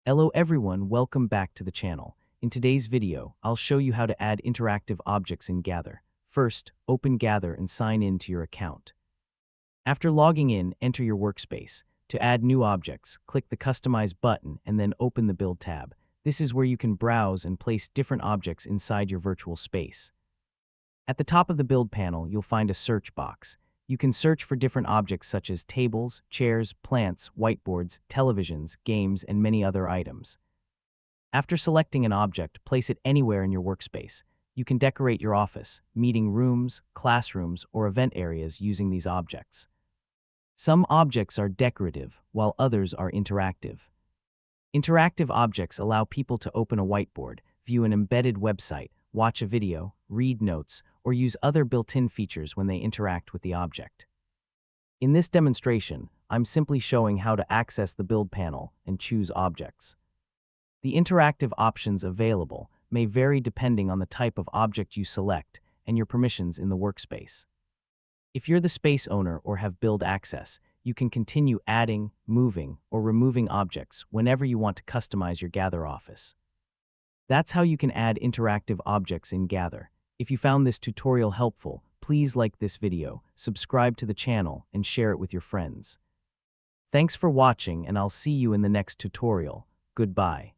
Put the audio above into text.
Hello everyone, welcome back to the channel. In today's video, I'll show you how to add interactive objects in Gather. First, open Gather and sign in to your account. After logging in, enter your workspace. To add new objects, click the Customize button and then open the Build tab. This is where you can browse and place different objects inside your virtual space. At the top of the Build panel, you'll find a search box. You can search for different objects such as tables, chairs, plants, whiteboards, televisions, games, and many other items. After selecting an object, place it anywhere in your workspace. You can decorate your office, meeting rooms, classrooms, or event areas using these objects. Some objects are decorative, while others are interactive. Interactive objects allow people to open a whiteboard, view an embedded website, watch a video, read notes, or use other built-in features when they interact with the object. In this demonstration, I'm simply showing how to access the Build panel and choose objects. The interactive options available may vary depending on the type of object you select and your permissions in the workspace. If you're the space owner or have build access, you can continue adding, moving, or removing objects whenever you want to customize your Gather office. That's how you can add interactive objects in Gather. If you found this tutorial helpful, please like this video, subscribe to the channel, and share it with your friends. Thanks for watching, and I'll see you in the next tutorial. Goodbye.